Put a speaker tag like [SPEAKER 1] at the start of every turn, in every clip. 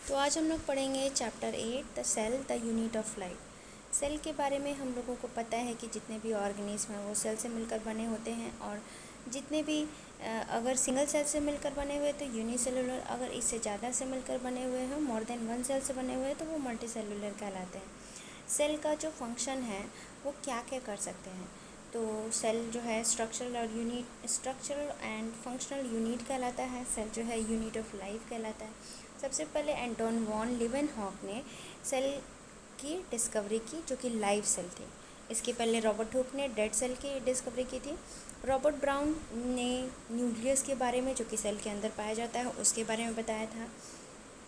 [SPEAKER 1] तो आज हम लोग पढ़ेंगे chapter 8 the cell the unit of life. Cell के बारे में हम लोगों को पता है कि जितने भी ऑर्गेनिज्म हैं वो सेल से मिलकर बने होते हैं, और जितने भी अगर सिंगल सेल से मिलकर बने हुए तो यूनिसेलुलर, अगर इससे ज़्यादा से मिलकर बने हुए हैं मोर देन वन सेल से बने हुए हैं तो वो मल्टीसेलुलर कहलाते हैं। सेल का जो फंक्शन है वो क्या क्या कर सकते हैं, तो सेल जो है स्ट्रक्चरल एंड फंक्शनल यूनिट कहलाता है। सेल जो है यूनिट ऑफ लाइफ कहलाता है। सबसे पहले एंटोन वॉन लीवेनहॉक ने सेल की डिस्कवरी की, जो कि लाइव सेल थी। इसके पहले रॉबर्ट हुक ने डेड सेल की डिस्कवरी की थी। रॉबर्ट ब्राउन ने न्यूक्लियस के बारे में, जो कि सेल के अंदर पाया जाता है, उसके बारे में बताया था।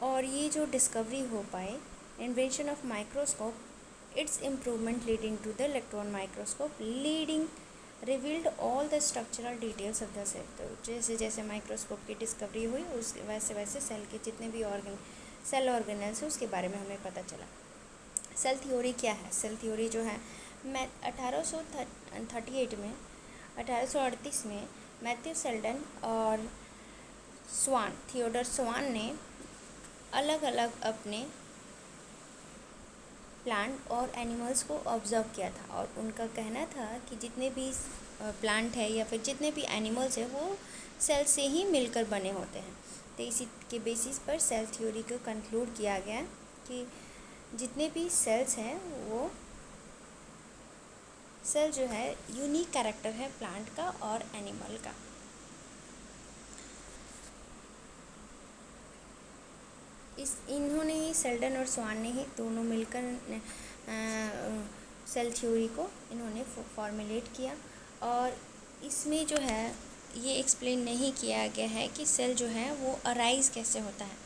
[SPEAKER 1] और ये जो डिस्कवरी हो पाए, invention of microscope, its improvement leading to the electron microscope revealed all the structural details of the cell. तो जैसे जैसे माइक्रोस्कोप की डिस्कवरी हुई उस वैसे वैसे सेल के जितने भी सेल ऑर्गेनल्स हैं उसके बारे में हमें पता चला। सेल थ्योरी क्या है? सेल थ्योरी जो है 1838 में मैथ्यू सेल्डन और थियोडर स्वान ने अलग अलग अपने प्लांट और एनिमल्स को ऑब्ज़र्व किया था, और उनका कहना था कि जितने भी प्लांट है या फिर जितने भी एनिमल्स हैं वो सेल से ही मिलकर बने होते हैं। तो इसी के बेसिस पर सेल थ्योरी को कंक्लूड किया गया कि जितने भी सेल्स हैं वो सेल जो है यूनिक कैरेक्टर है प्लांट का और एनिमल का। इन्होंने ही, सेल्डन और स्वान ने ही दोनों मिलकर सेल थ्योरी को इन्होंने फॉर्मुलेट किया। और इसमें जो है ये एक्सप्लेन नहीं किया गया है कि सेल जो है वो अराइज कैसे होता है।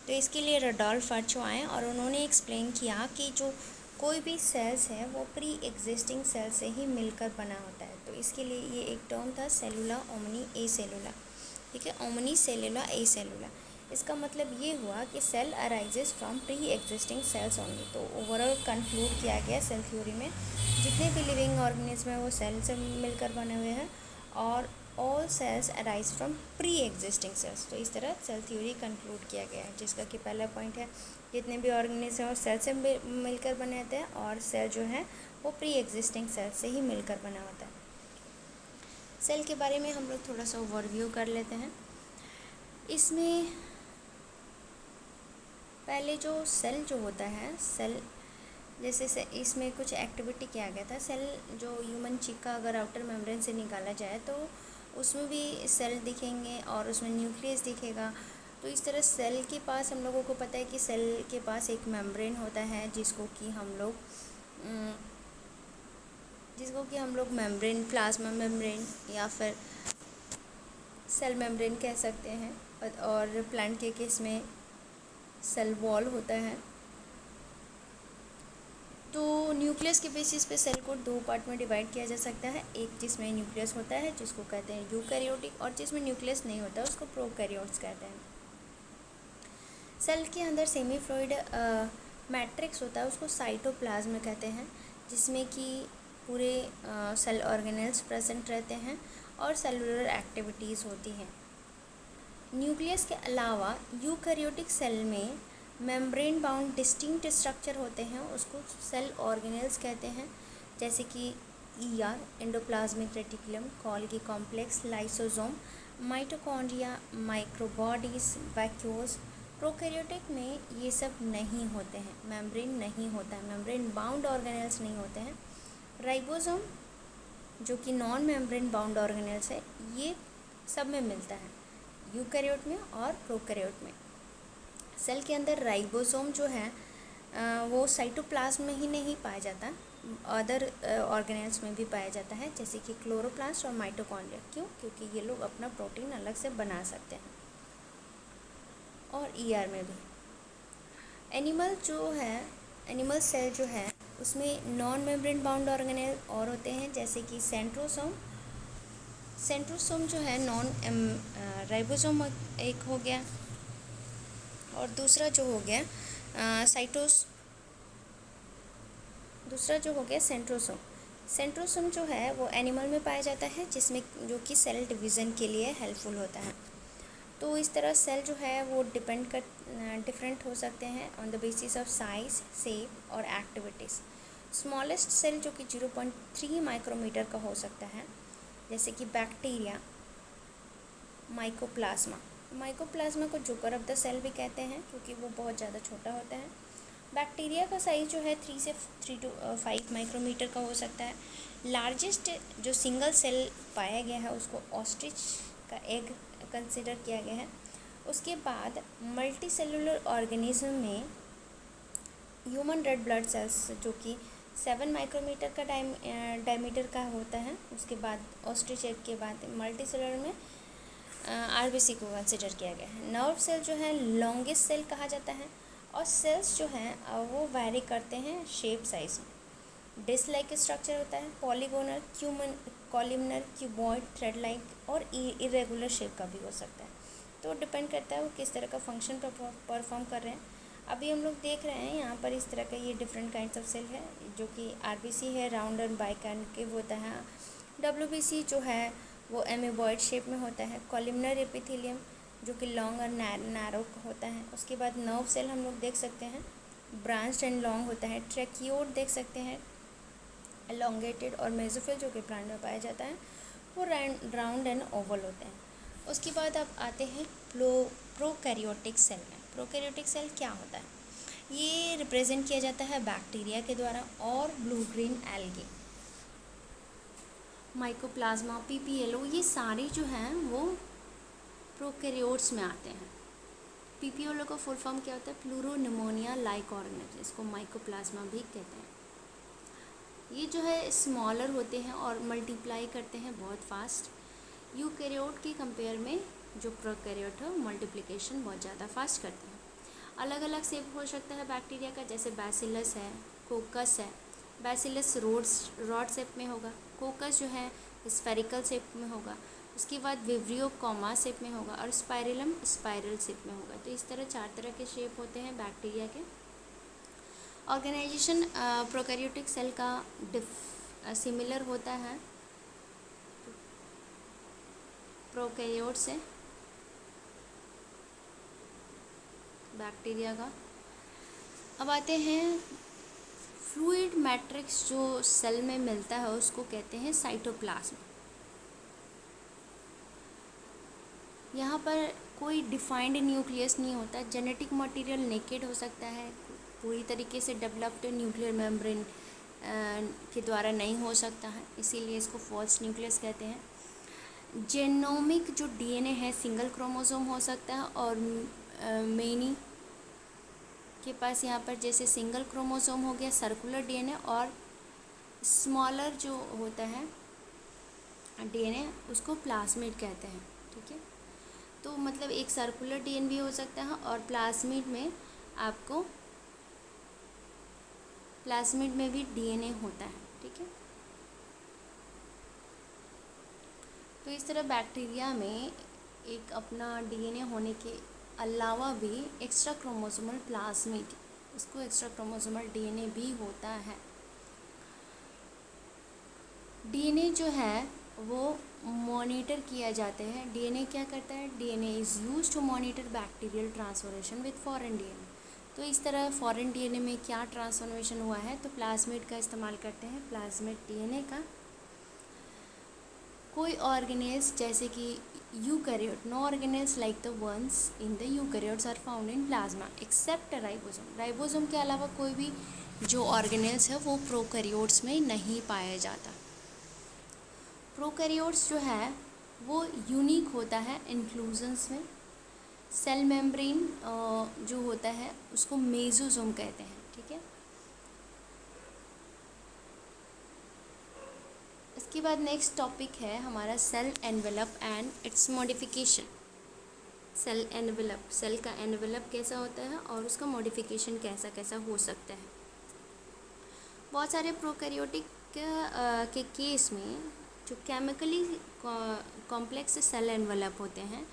[SPEAKER 1] तो इसके लिए रडोल्फ वर्चो आए और उन्होंने एक्सप्लेन किया कि जो कोई भी सेल्स है वो प्री एग्जिस्टिंग सेल से ही मिलकर बना होता है। तो इसके लिए ये एक टर्म था सेलुला ओमनी ए सेलुला। ठीक है, ओमनी सेलुला ए सेलुला। इसका मतलब ये हुआ कि cell arises from pre existing cells only. तो ओवरऑल कंक्लूड किया गया सेल थ्योरी में जितने भी लिविंग ऑर्गेनिज्म हैं वो सेल से मिलकर बने हुए हैं, और all cells arise from pre existing cells. तो इस तरह सेल थ्योरी कंक्लूड किया गया है, जिसका कि पहला पॉइंट है जितने भी ऑर्गेनिज्म हैं वो सेल से मिलकर बने होते हैं, और सेल जो है वो प्री एग्जिस्टिंग सेल से ही मिलकर बना होता है। सेल के बारे में हम लोग थोड़ा सा ओवरव्यू कर लेते हैं। इसमें पहले जो सेल जो होता है, सेल जैसे इसमें कुछ एक्टिविटी किया गया था। सेल जो ह्यूमन चीक का अगर आउटर मेम्ब्रेन से निकाला जाए तो उसमें भी सेल दिखेंगे और उसमें न्यूक्लियस दिखेगा। तो इस तरह सेल के पास हम लोगों को पता है कि सेल के पास एक मेम्ब्रेन होता है जिसको कि हम लोग मेम्ब्रेन, प्लाज्मा मेम्ब्रेन या फिर सेल मेम्ब्रेन कह सकते हैं। और प्लांट के केस में सेल वॉल होता है। तो न्यूक्लियस के बेसिस पे सेल को दो पार्ट में डिवाइड किया जा सकता है। एक जिसमें न्यूक्लियस होता है जिसको कहते हैं यूकैरियोटिक, और जिसमें न्यूक्लियस नहीं होता है उसको प्रोकैरियोट्स कहते हैं। सेल के अंदर सेमी फ्लूइड मैट्रिक्स होता है, उसको साइटोप्लाज्म कहते हैं, जिसमें कि पूरे सेल ऑर्गेनल्स प्रेजेंट रहते हैं और सेलुलर एक्टिविटीज़ होती हैं। न्यूक्लियस के अलावा यूकैरियोटिक सेल में मेम्ब्रेन बाउंड डिस्टिंक्ट स्ट्रक्चर होते हैं, उसको सेल ऑर्गेनल्स कहते हैं, जैसे कि ER, endoplasmic reticulum, Golgi complex, lysosome, mitochondria, microbodies, vacuoles. Prokaryotic में ये सब नहीं होते हैं, मेम्ब्रेन नहीं होता है, मेम्ब्रेन बाउंड ऑर्गेनल्स नहीं होते हैं। राइबोसोम जो कि नॉन मेम्ब्रेन बाउंड ऑर्गेनल्स है, ये सब में मिलता है, यूकैरियोट में और प्रोकैरियोट में। सेल के अंदर राइबोसोम जो है वो साइटोप्लाज्म में ही नहीं पाया जाता, अदर ऑर्गेनल्स में भी पाया जाता है, जैसे कि क्लोरोप्लास्ट और माइटोकॉन्ड्रिया। क्यों? क्योंकि ये लोग अपना प्रोटीन अलग से बना सकते हैं। और ईआर में भी एनिमल सेल जो है उसमें नॉन मेम्ब्रेन बाउंड ऑर्गेनल और होते हैं, जैसे कि सेंट्रोसोम जो है नॉन राइबोसोम एक हो गया, और दूसरा जो हो गया सेंट्रोसोम। सेंट्रोसोम जो है वो एनिमल में पाया जाता है, जिसमें जो कि सेल डिवीज़न के लिए हेल्पफुल होता है। तो इस तरह सेल जो है वो डिफरेंट हो सकते हैं on the basis of size, shape और एक्टिविटीज़। स्मॉलेस्ट सेल जो कि 0.3 माइक्रोमीटर का हो सकता है, जैसे कि बैक्टीरिया, माइकोप्लाज्मा को जोकर ऑफ द सेल भी कहते हैं क्योंकि वो बहुत ज़्यादा छोटा होता है। बैक्टीरिया का साइज़ जो है 3 to 5 माइक्रोमीटर का हो सकता है। लार्जेस्ट जो सिंगल सेल पाया गया है उसको ऑस्ट्रिच का एग कंसिडर किया गया है। उसके बाद मल्टी सेलुलर ऑर्गेनिज्म में ह्यूमन रेड ब्लड सेल्स जो कि 7 माइक्रोमीटर का डायमीटर का होता है। उसके बाद ऑस्ट्रिच एग के बाद मल्टी सेलुलर में आरबीसी को कंसिडर किया गया है। नर्व सेल जो है लॉन्गेस्ट सेल कहा जाता है और सेल्स जो हैं वो वैरी करते हैं शेप साइज में। डिस्क लाइक स्ट्रक्चर होता है, polygonal, columnar, cuboid, thread like और इरेगुलर शेप का भी हो सकता है। तो डिपेंड करता है वो किस तरह का फंक्शन परफॉर्म कर रहे हैं। अभी हम लोग देख रहे हैं यहाँ पर इस तरह का ये डिफरेंट काइंड्स ऑफ सेल है, जो कि आरबीसी है राउंड एंड बाइकॉन्केव होता है। डब्ल्यूबीसी जो है वो एमीबॉइड शेप में होता है। कॉलमनर एपिथेलियम जो कि लॉन्ग और नैरो होता है। उसके बाद नर्व सेल हम लोग देख सकते हैं ब्रांच्ड एंड लॉन्ग होता है। ट्रैकियोड देख सकते हैं एलोंगेटेड, और मेसोफिल जो कि प्लांट में पाया जाता है वो राउंड एंड ओवल होते हैं। उसके बाद अब आते हैं प्रोकैरियोटिक सेल में। प्रोकैरियोटिक सेल क्या होता है? ये रिप्रेजेंट किया जाता है बैक्टीरिया के द्वारा और blue green algae, mycoplasma, PPLO, ये सारे जो हैं वो प्रोकैरियोट्स में आते हैं। पीपीएलओ का फुल फॉर्म क्या होता है? प्लूरोनिमोनिया लाइक ऑर्गेनिज्म, इसको माइकोप्लाज्मा भी कहते हैं। ये जो है स्मॉलर होते हैं और मल्टीप्लाई करते हैं बहुत फास्ट। यूकैरियोट के कंपेयर में जो प्रोकैरियोट है मल्टीप्लिकेशन बहुत ज़्यादा फास्ट करते हैं। अलग अलग शेप हो सकता है बैक्टीरिया का, जैसे बैसिलस है, कोकस है। बैसिलस रॉड शेप में होगा, कोकस जो है स्फेरिकल शेप में होगा, उसके बाद विब्रियो कॉमा शेप में होगा और स्पाइरलम स्पाइरल शेप में होगा। तो इस तरह 4 तरह के शेप होते हैं बैक्टीरिया के। ऑर्गेनाइजेशन प्रोकैरियोटिक सेल का सिमिलर होता है प्रोकैरियोट से, बैक्टीरिया का। अब आते हैं फ्लूइड मैट्रिक्स जो सेल में मिलता है उसको कहते हैं साइटोप्लाज्म। यहाँ पर कोई डिफाइंड न्यूक्लियस नहीं होता, जेनेटिक मटेरियल नेकेड हो सकता है, पूरी तरीके से डेवलप्ड न्यूक्लियर मेम्ब्रेन के द्वारा नहीं हो सकता है, इसीलिए इसको फॉल्स न्यूक्लियस कहते हैं। जेनोमिक जो डीएनए है सिंगल क्रोमोसोम हो सकता है और मेनी के पास यहाँ पर जैसे सिंगल क्रोमोसोम हो गया सर्कुलर डीएनए, और स्मॉलर जो होता है डीएनए उसको प्लाज्मिड कहते हैं। ठीक है, तो मतलब एक सर्कुलर डीएनए भी हो सकता है और प्लाज्मिड में आपको प्लाज्मिड में भी डीएनए होता है। ठीक है, तो इस तरह बैक्टीरिया में एक अपना डीएनए होने के अलावा भी एक्स्ट्रा क्रोमोसोमल प्लाज्मिड, इसको एक्स्ट्रा क्रोमोसोमल डीएनए भी होता है। डीएनए जो है वो मॉनिटर किया जाता है। डीएनए क्या करता है? DNA is used to monitor bacterial transformation with foreign DNA. तो इस तरह फॉरेन डीएनए में क्या ट्रांसफॉर्मेशन हुआ है तो प्लाज्मिड का इस्तेमाल करते हैं, प्लाज्मिड डीएनए का। कोई ऑर्गेनेल्स जैसे कि eukaryote, no organelles like the ones in the eukaryotes are found in plasma except ribosome. Ribosome के अलावा कोई भी जो ऑर्गेनेल्स है वो प्रोकैरियोट्स में नहीं पाया जाता। प्रोकैरियोट्स जो है वो यूनिक होता है इंक्लूजन्स में। सेल मेम्ब्रेन जो होता है उसको मेसोसोम कहते हैं। ठीक है, इसके बाद नेक्स्ट टॉपिक है हमारा cell envelope and its modification. Cell envelope, cell का एनवेलप कैसा होता है और उसका मॉडिफिकेशन कैसा कैसा हो सकता है। बहुत सारे प्रोकैरियोटिक के केस में जो केमिकली कॉम्प्लेक्स सेल एनवेलप होते हैं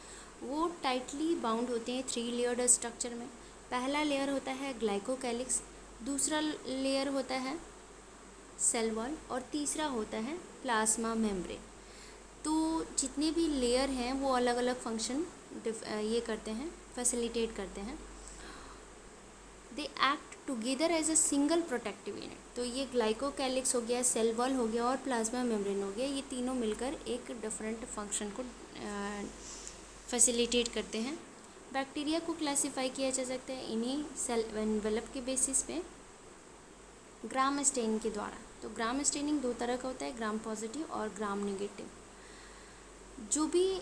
[SPEAKER 1] वो टाइटली बाउंड होते हैं 3 लेयर्ड स्ट्रक्चर में। पहला लेयर होता है ग्लाइकोकैलिक्स, दूसरा लेयर होता है सेल वॉल और तीसरा होता है प्लाज्मा मेम्ब्रेन। तो जितने भी लेयर हैं वो अलग अलग फंक्शन ये करते हैं, फैसिलिटेट करते हैं। They act together as a single protective unit. तो ये ग्लाइकोकैलिक्स हो गया, सेल वॉल हो गया और प्लाज्मा मेम्ब्रेन हो गया, ये तीनों मिलकर एक डिफरेंट फंक्शन को फैसिलिटेट करते हैं। बैक्टीरिया को क्लासिफाई किया जा सकता है इन्हीं सेल एनवेलप के बेसिस पे ग्राम स्टेनिंग के द्वारा। तो ग्राम स्टेनिंग दो तरह का होता है, ग्राम पॉजिटिव और ग्राम नेगेटिव। जो भी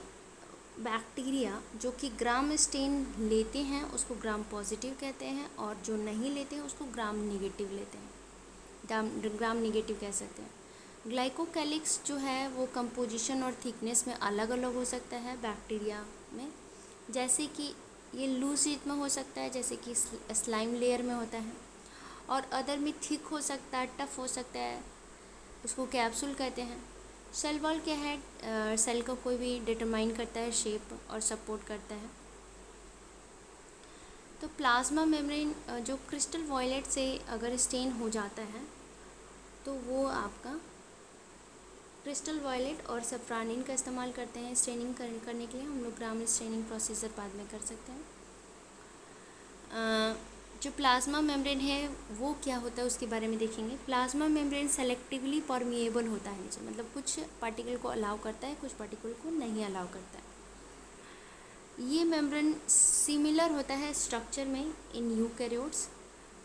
[SPEAKER 1] बैक्टीरिया जो कि ग्राम स्टेन लेते हैं उसको ग्राम पॉजिटिव कहते हैं, और जो नहीं लेते हैं उसको ग्राम नेगेटिव लेते हैं, ग्राम नेगेटिव कह सकते हैं। ग्लाइकोकैलिक्स जो है वो कंपोजिशन और थिकनेस में अलग अलग हो सकता है बैक्टीरिया में, जैसे कि ये लूज शीट में हो सकता है, जैसे कि स्लाइम लेयर में होता है, और अदर में थिक हो सकता है, टफ हो सकता है, उसको कैप्सूल कहते हैं। सेल वॉल क्या है, सेल को कोई भी डिटरमाइन करता है शेप और सपोर्ट करता है। तो प्लाज्मा मेम्ब्रेन जो क्रिस्टल वॉयलेट से अगर स्टेन हो जाता है तो वो आपका क्रिस्टल वॉयलेट और सफ्रानिन का इस्तेमाल करते हैं स्टेनिंग करने के लिए। हम लोग ग्राम स्टेनिंग प्रोसीजर बाद में कर सकते हैं। जो प्लाज्मा मेम्ब्रेन है वो क्या होता है उसके बारे में देखेंगे। प्लाज्मा मेम्ब्रेन सेलेक्टिवली परमिएबल होता है नीचे, मतलब कुछ पार्टिकल को अलाउ करता है, कुछ पार्टिकल को नहीं अलाउ करता है। ये मेम्ब्रेन सिमिलर होता है स्ट्रक्चर में इन यूकैरियोट्स,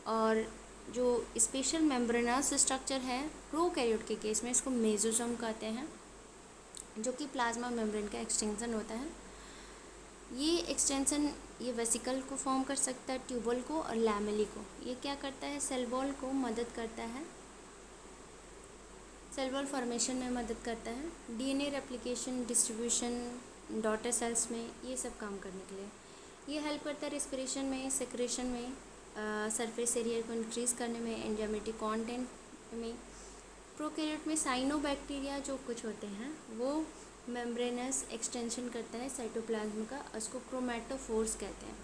[SPEAKER 1] और जो स्पेशल मेम्ब्रेनस स्ट्रक्चर है प्रोकैरियोट के केस में इसको मेसोसोम कहते हैं, जो कि प्लाज्मा मेम्ब्रेन का एक्सटेंशन होता है। ये एक्सटेंशन ये वेसिकल को फॉर्म कर सकता है, ट्यूबल को और लैमेली को। ये क्या करता है, सेल वॉल को मदद करता है, सेल वॉल फॉर्मेशन में मदद करता है, DNA replication, distribution, daughter cells में, ये सब काम करने के लिए ये हेल्प करता है। रेस्पिरेशन में, सेक्रेशन में, सरफेस एरिया को इंक्रीज़ करने में, एंजाइमेटिक कंटेंट में। प्रोकैरियोट में साइनोबैक्टीरिया जो कुछ होते हैं वो मेम्ब्रेनस एक्सटेंशन करता है साइटोप्लाज्म का, उसको क्रोमैटोफोर्स कहते हैं,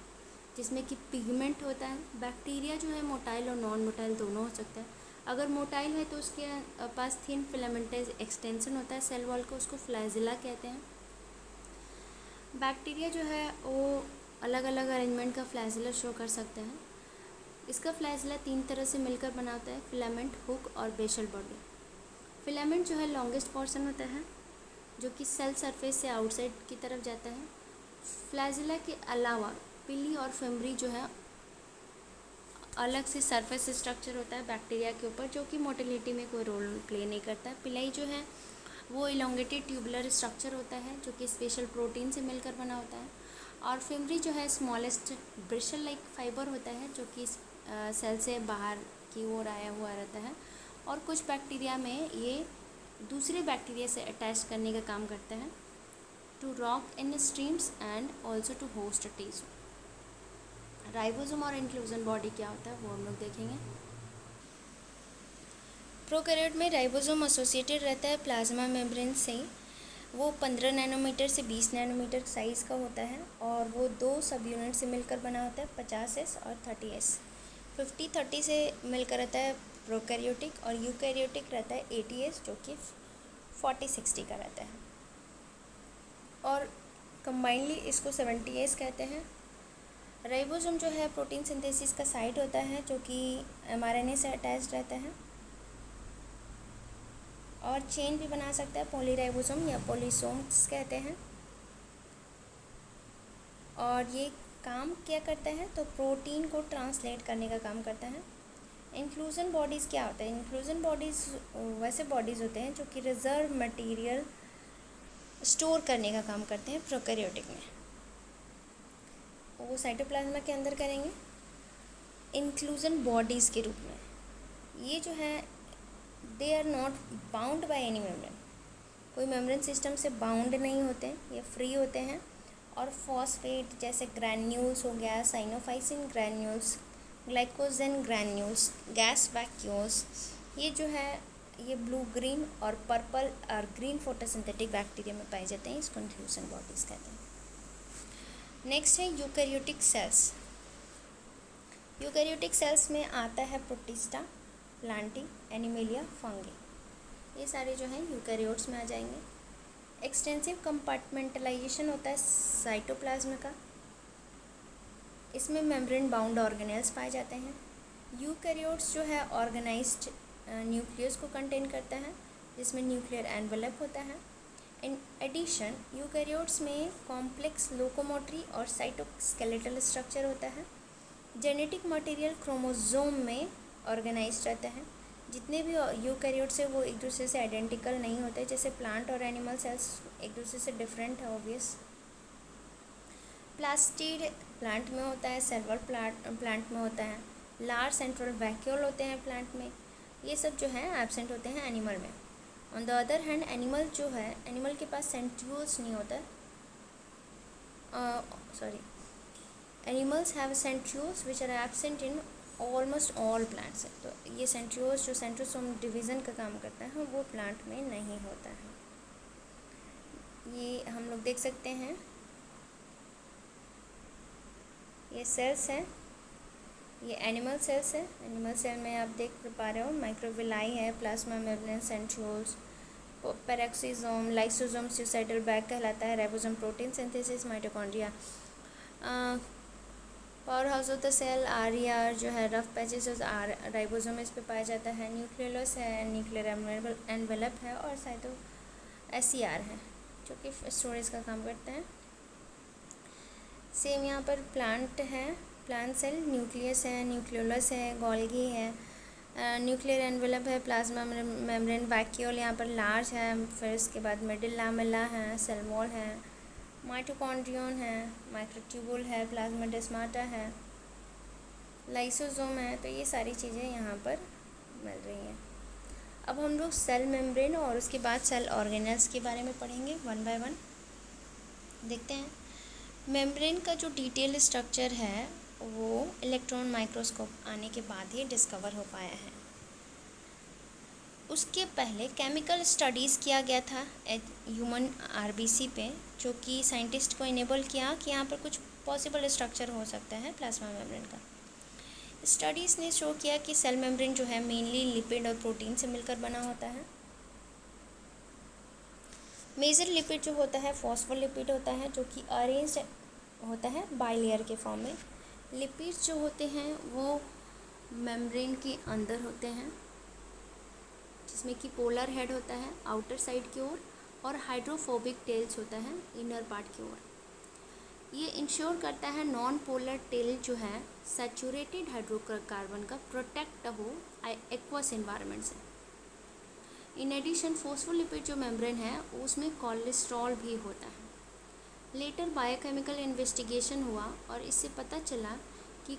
[SPEAKER 1] जिसमें कि पिगमेंट होता है। बैक्टीरिया जो है मोटाइल और नॉन मोटाइल दोनों हो सकता है। अगर मोटाइल है तो उसके पास थिन फिलामेंटस एक्सटेंशन होता है सेल वॉल को, उसको फ्लैजिला कहते हैं। बैक्टीरिया जो है वो अलग अलग अरेंजमेंट का फ्लैजिला शो कर सकते हैं। इसका फ्लैजिला तीन तरह से मिलकर बना होता है, फिलामेंट, हुक और बेसल बॉडी। फिलामेंट जो है लॉन्गेस्ट पोर्शन होता है जो कि सेल सरफेस से आउटसाइड की तरफ जाता है। फ्लैजिला के अलावा पिली और फेमरी जो है अलग से सरफेस स्ट्रक्चर होता है बैक्टीरिया के ऊपर, जो कि मोटिलिटी में कोई रोल प्ले नहीं करता है। पिलाई जो है वो इलोंगेटेड ट्यूबुलर स्ट्रक्चर होता है जो कि स्पेशल प्रोटीन से मिलकर बना होता है। और फेमरी जो है स्मॉलेस्ट ब्रिशल लाइक फाइबर होता है जो कि सेल से बाहर की ओर आया हुआ रहता है, और कुछ बैक्टीरिया में ये दूसरे बैक्टीरिया से अटैच करने का काम करता है, to rock in streams and also to host tissue. Ribosome और इंक्लूजन बॉडी क्या होता है वो हम लोग देखेंगे। प्रोकैरियोट में राइबोसोम एसोसिएटेड रहता है प्लाज्मा मेम्ब्रेन से। वो 15 नैनोमीटर से 20 नैनोमीटर साइज़ का होता है, और वो दो सब यूनिट से मिलकर बना होता है, 50S और 30S। 50-30 से मिलकर रहता है प्रोकैरियोटिक, और यूकैरियोटिक रहता है 80S जो कि 40-60 का रहता है, और कंबाइनली इसको 70S कहते हैं। राइबोसोम जो है प्रोटीन सिंथेसिस का साइट होता है जो कि mRNA से अटैच रहता है, और चेन भी बना सकता है, पॉलीराइबोसोम या पॉलीसोम्स कहते हैं। और ये काम क्या करता है, तो प्रोटीन को ट्रांसलेट करने का काम करता है। इंक्लूजन बॉडीज़ क्या होता है, इंक्लूजन बॉडीज़ वैसे बॉडीज़ होते हैं जो कि रिजर्व मटेरियल स्टोर करने का काम करते हैं प्रोकैरियोटिक में, वो साइटोप्लाज्मा के अंदर करेंगे इंक्लूजन बॉडीज़ के रूप में। ये जो है they are not bound by any membrane, कोई मेम्ब्रेन सिस्टम से बाउंड नहीं होते, ये फ्री होते हैं। और फॉस्फेट जैसे ग्रैन्यूल्स हो गया, cyanophycin granules, glycogen granules, gas vacuoles, ये जो है ये ब्लू ग्रीन और पर्पल और ग्रीन फोटोसिंथेटिक बैक्टीरिया में पाए जाते हैं, इसको इंक्लूजन बॉडीज़ कहते हैं। नेक्स्ट है यूकैरियोटिक सेल्स। यूकैरियोटिक सेल्स में आता है प्रोटिस्टा, प्लांटी, एनिमेलिया, फंगी, ये सारे जो हैं यूकैरियोट्स में आ जाएंगे। एक्सटेंसिव कंपार्टमेंटलाइजेशन होता है साइटोप्लाज्म का, इसमें मेम्ब्रेन बाउंड ऑर्गेनेल्स पाए जाते हैं। यूकैरियोट्स जो है ऑर्गेनाइज्ड न्यूक्लियस को कंटेन करता है, जिसमें न्यूक्लियर एनवेलप होता है। इन एडिशन यूकैरियोट्स में कॉम्प्लेक्स लोकोमोटरी और साइटोस्केलेटल स्ट्रक्चर होता है। जेनेटिक मटेरियल क्रोमोसोम में ऑर्गेनाइज रहता है। जितने भी यूकैरियोट्स है वो एक दूसरे से आइडेंटिकल नहीं होते, जैसे प्लांट और एनिमल सेल्स एक दूसरे से डिफरेंट है ऑब्वियस। प्लास्टिड प्लांट में होता है, सेल्वर प्लांट में होता है, लार्ज सेंट्रल वैक्यूल होते हैं प्लांट में, ये सब जो है एब्सेंट होते हैं एनिमल में। On the other hand animal जो है, एनिमल के पास सेंट्रियोल्स नहीं होता है, animals have centrioles which are absent in almost all plants. तो ये सेंट्रियोल्स जो सेंट्रोसोम डिवीज़न का काम करता है वो प्लांट में नहीं होता है। ये हम लोग देख सकते हैं, ये सेल्स हैं, ये एनिमल सेल्स है। एनिमल सेल में आप देख पा रहे हो माइक्रोविलाई है, plasma membrane, centrioles, peroxisome, lysosome suicidal bag कहलाता है, ribosome protein synthesis, mitochondria. Power house of the cell are जो है रफ पैचेस राइबोसोम इस पे पाया जाता है। न्यूक्लियोलस है, न्यूक्लियर एनवेलप है, और साइटो SCR है जो कि स्टोरेज का काम करता है। सेम यहाँ पर प्लांट है, प्लांट सेल, न्यूक्लियस है, न्यूक्लियोलस है, गोल्गी है, न्यूक्लियर एनवेलप है, प्लाज्मा मेम्ब्रेन वैक्यूल यहाँ पर लार्ज है, फिर इसके बाद मिडिल लामेला है, सेल वॉल है, माइटोकॉन्ड्रियन है, माइक्रोट्यूबुल है, प्लाज्माडेस्माटा है, लाइसोसोम है। तो ये सारी चीज़ें यहाँ पर मिल रही हैं। अब हम लोग सेल मेम्ब्रेन और उसके बाद सेल ऑर्गेनेल्स के बारे में पढ़ेंगे वन बाय वन। देखते हैं मेम्ब्रेन का जो डिटेल स्ट्रक्चर है वो इलेक्ट्रॉन माइक्रोस्कोप आने के बाद ही डिस्कवर हो पाया है। उसके पहले केमिकल स्टडीज़ किया गया था ह्यूमन RBC पे, जो कि साइंटिस्ट को इनेबल किया कि यहाँ पर कुछ पॉसिबल स्ट्रक्चर हो सकता है प्लाज्मा मेम्ब्रेन का। स्टडीज़ ने शो किया कि सेल मेम्ब्रेन जो है मेनली लिपिड और प्रोटीन से मिलकर बना होता है। मेजर लिपिड जो होता है फॉस्फोलिपिड होता है, जो कि अरेंज होता है बाइलेयर के फॉर्म में। लिपिड्स जो होते हैं वो मेम्ब्रेन के अंदर होते हैं, जिसमें कि पोलर हेड होता है आउटर साइड की ओर, और हाइड्रोफोबिक टेल्स होता है इनर पार्ट की ओर। ये इंश्योर करता है नॉन पोलर टेल जो है सैचुरेटेड हाइड्रोकार्बन का प्रोटेक्ट हो एक्वस एनवायरनमेंट से। इन एडिशन फॉस्फोलिपिड जो मेम्ब्रेन है उसमें कोलेस्ट्रॉल भी होता है। लेटर बायोकेमिकल इन्वेस्टिगेशन हुआ और इससे पता चला कि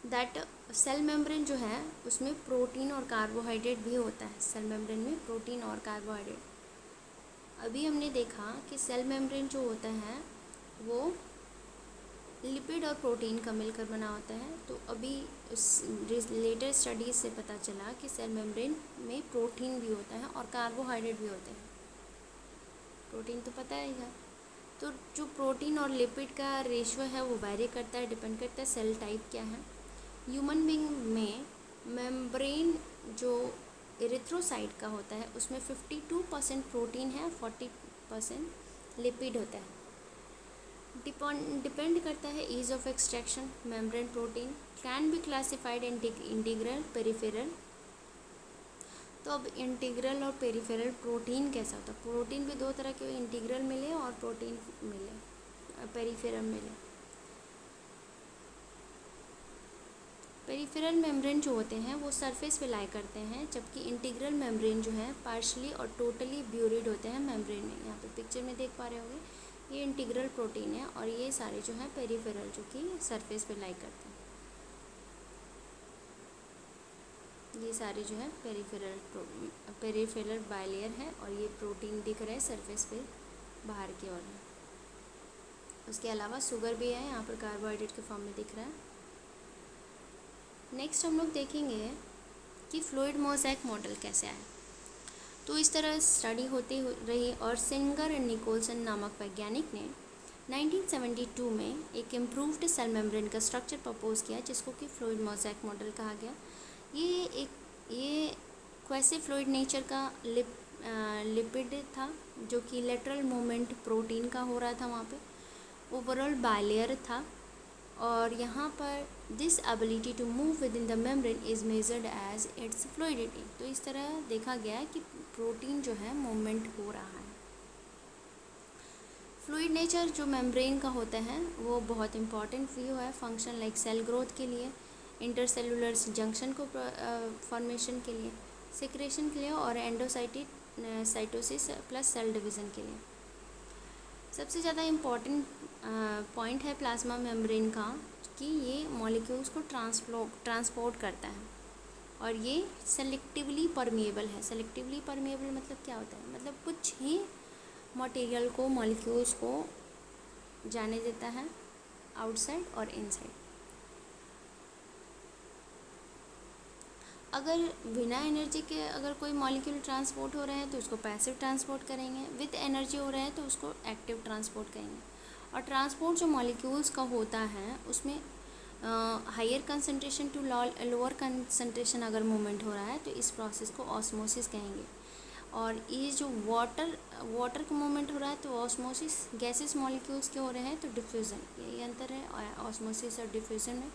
[SPEAKER 1] दैट सेल मेम्ब्रेन जो है उसमें प्रोटीन और कार्बोहाइड्रेट भी होता है। सेल मेम्ब्रेन में प्रोटीन और कार्बोहाइड्रेट। अभी हमने देखा कि सेल मेम्ब्रेन जो होता है वो लिपिड और प्रोटीन का मिलकर बना होता है। तो अभी उस लेटर स्टडीज से पता चला कि सेल मेम्ब्रेन में प्रोटीन भी होता है और कार्बोहाइड्रेट भी होते हैं। प्रोटीन तो पता ही है। तो जो प्रोटीन और लिपिड का रेशियो है वो वेरी करता है, डिपेंड करता है सेल टाइप क्या है। ह्यूमन बीइंग में मेम्ब्रेन जो एरिथ्रोसाइट का होता है उसमें 52% प्रोटीन है, 40% लिपिड होता है। डिपेंड करता है ease of extraction. Membrane protein can be classified integral peripheral. तो अब इंटीग्रल और पेरिफेरल प्रोटीन कैसा होता है? प्रोटीन भी दो तरह के, इंटीग्रल मिले और प्रोटीन मिले, पेरिफेरल मिले। पेरिफेरल मेम्ब्रेन जो होते हैं वो सरफेस पे लाई करते हैं, जबकि इंटीग्रल मेम्ब्रेन जो है पार्शली और टोटली ब्यूरिड होते हैं मेम्ब्रेन में। यहाँ पे पिक्चर में देख पा रहे होंगे ये इंटीग्रल प्रोटीन है और ये सारे जो हैं पेरिफेरल जो कि सरफेस पे लाई करते हैं। ये सारे जो है पेरिफेरल बाइलेयर है और ये प्रोटीन दिख रहा है सरफेस पे बाहर की ओर में। उसके अलावा शुगर भी है, यहाँ पर कार्बोहाइड्रेट के फॉर्म में दिख रहा है। नेक्स्ट हम लोग देखेंगे कि फ्लूइड मोज़ेक मॉडल कैसे आया। तो इस तरह स्टडी होती रही और सिंगर एंड निकोलसन नामक वैज्ञानिक ने 1972 में एक इम्प्रूव्ड सेल मेम्ब्रेन का स्ट्रक्चर प्रपोज किया, जिसको कि फ्लूइड मोज़ेक मॉडल कहा गया। ये क्वैसी फ्लूइड नेचर का लिपिड था, जो कि लेटरल मूवमेंट प्रोटीन का हो रहा था वहाँ पे। ओवरऑल बाइलेयर था, और यहाँ पर this ability to move within the membrane is measured as its fluidity. तो इस तरह देखा गया है कि प्रोटीन जो है मूवमेंट हो रहा है। फ्लूइड नेचर जो मेम्ब्रेन का होता है वो बहुत इंपॉर्टेंट व्यू है फंक्शन लाइक सेल ग्रोथ के लिए, इंटरसेलुलर जंक्शन को फॉर्मेशन के लिए, सिक्रेशन के लिए, और साइटोसिस प्लस सेल डिवीज़न के लिए। सबसे ज़्यादा इम्पॉर्टेंट पॉइंट है प्लाज्मा मेम्ब्रेन का कि ये मॉलिक्यूल्स को ट्रांसपोर्ट करता है, और ये सेलेक्टिवली परमेएबल है। सेलेक्टिवली परमेएबल मतलब क्या होता है? मतलब कुछ ही मटेरियल को, मॉलिक्यूल्स को जाने देता है आउटसाइड और इनसाइड। अगर बिना एनर्जी के अगर कोई मॉलिक्यूल ट्रांसपोर्ट हो रहे हैं तो उसको पैसिव ट्रांसपोर्ट करेंगे, विद एनर्जी हो रहे हैं तो उसको एक्टिव ट्रांसपोर्ट करेंगे। और ट्रांसपोर्ट जो मॉलिक्यूल्स का होता है उसमें higher concentration to lower concentration अगर मूवमेंट हो रहा है तो इस प्रोसेस को ऑस्मोसिस कहेंगे। और ये जो वाटर का मूवमेंट हो रहा है तो ऑस्मोसिस, गैसेस मॉलिक्यूल्स के हो रहे हैं तो डिफ्यूज़न। यही अंतर है ऑस्मोसिस और डिफ्यूज़न में।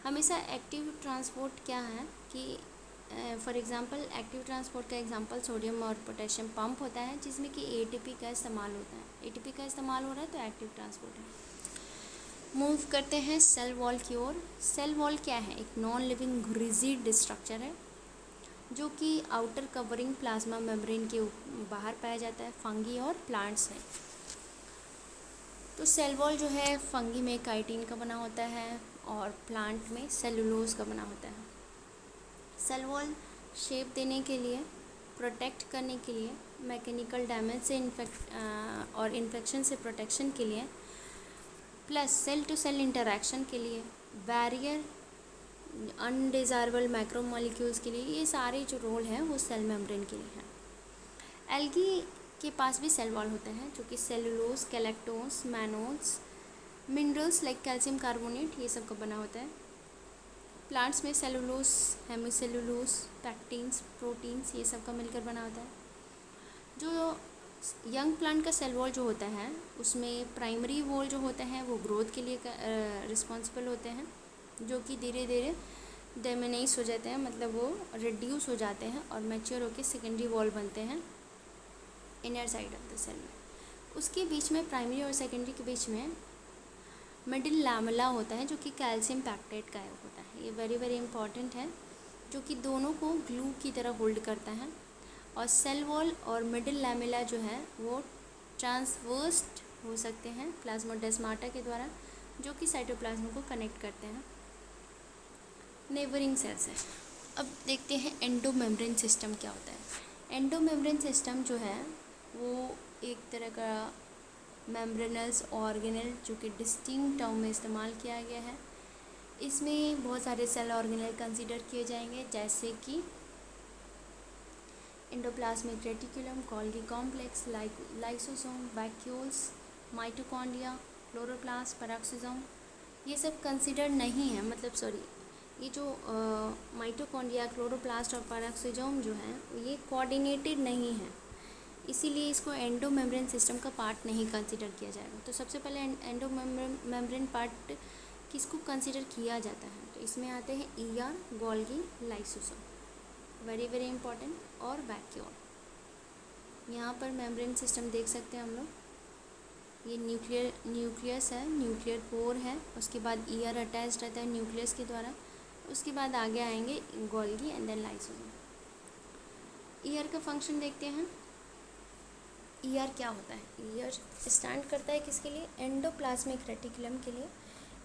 [SPEAKER 1] हमेशा एक्टिव ट्रांसपोर्ट क्या है कि फॉर एग्जांपल एक्टिव ट्रांसपोर्ट का एग्जांपल सोडियम और पोटेशियम पंप होता है, जिसमें कि एटीपी का इस्तेमाल होता है। एटीपी का इस्तेमाल हो रहा है तो एक्टिव ट्रांसपोर्ट है। मूव करते हैं सेल वॉल की ओर। सेल वॉल क्या है? एक नॉन लिविंग रिजिड स्ट्रक्चर है जो कि आउटर कवरिंग प्लाज्मा मेम्ब्रेन के बाहर पाया जाता है फंगी और प्लांट्स में। तो सेल वॉल जो है फंगी में काइटिन का बना होता है और प्लांट में सेलुलोज का बना होता है। सेल वॉल शेप देने के लिए, प्रोटेक्ट करने के लिए, मैकेनिकल डैमेज से और इन्फेक्शन से प्रोटेक्शन के लिए, plus cell to cell interaction के लिए, बैरियर, अनडिज़ायरेबल मैक्रोमोलिक्यूल्स के लिए, ये सारे जो रोल हैं वो सेल मेम्ब्रेन के लिए हैं। एल्गी के पास भी सेल वॉल होता है जो कि cellulose, galactans, mannans, minerals like calcium carbonate, ये सब का बना होता है। प्लांट्स में सेलुलोज, हेमिसेलुलोज, पैक्टीन्स, प्रोटीन्स, ये सब का मिलकर बना होता है। जो यंग प्लांट का सेल वॉल जो होता है उसमें प्राइमरी वॉल जो होता है वो ग्रोथ के लिए रिस्पॉन्सिबल होते हैं, जो कि धीरे धीरे डेमिनाइज हो जाते हैं, मतलब वो रिड्यूस हो जाते हैं और मैच्योर होकर सेकेंडरी वॉल बनते हैं inner side of the cell में। उसके बीच में, प्राइमरी और सेकेंडरी के बीच में मिडिल लैमेला होता है जो कि कैल्शियम पैक्टेट का होता है। ये वेरी वेरी इंपॉर्टेंट है, जो कि दोनों को ग्लू की तरह होल्ड करता है। और सेल वॉल और मिडिल लैमेला जो है वो ट्रांसवर्स्ड हो सकते हैं प्लाज्मोडेस्माटा के द्वारा, जो कि साइटोप्लाज्म को कनेक्ट करते हैं नेबरिंग सेल से। अब देखते हैं एंडोमेम्ब्रेन सिस्टम क्या होता है। एंडोमेम्ब्रेन सिस्टम जो है वो एक तरह का मेम्ब्रेनस ऑर्गेनल जो कि डिस्टिंक्ट टर्म में इस्तेमाल किया गया है। इसमें बहुत सारे सेल ऑर्गेनल कंसीडर किए जाएंगे, जैसे कि endoplasmic reticulum, Golgi complex, lysosome, vacuoles, mitochondria, chloroplast, peroxisome, ये सब कंसीडर नहीं है। मतलब सॉरी, ये जो माइटोकॉन्ड्रिया, क्लोरोप्लास्ट और पेरोक्सिसोम जो हैं ये कोऑर्डिनेटेड नहीं है, इसीलिए इसको एंडोमेम्ब्रेन सिस्टम का पार्ट नहीं कंसीडर किया जाएगा। तो सबसे पहले एंडोमेम्ब्रेन पार्ट किसको कंसीडर किया जाता है? तो इसमें आते हैं ER, Golgi, lysosome, very very important, और वैक्यूल। यहाँ पर मेम्ब्रेन सिस्टम देख सकते हैं हम लोग। ये न्यूक्लियस है, न्यूक्लियर पोर है, उसके बाद ईआर अटैच रहता है न्यूक्लियस के द्वारा, उसके बाद आगे आएंगे Golgi and then lysosome. ER का फंक्शन देखते हैं। ईआर क्या होता है? ईआर स्टैंड करता है किसके लिए? एंडोप्लाज्मिक रेटिकुलम के लिए।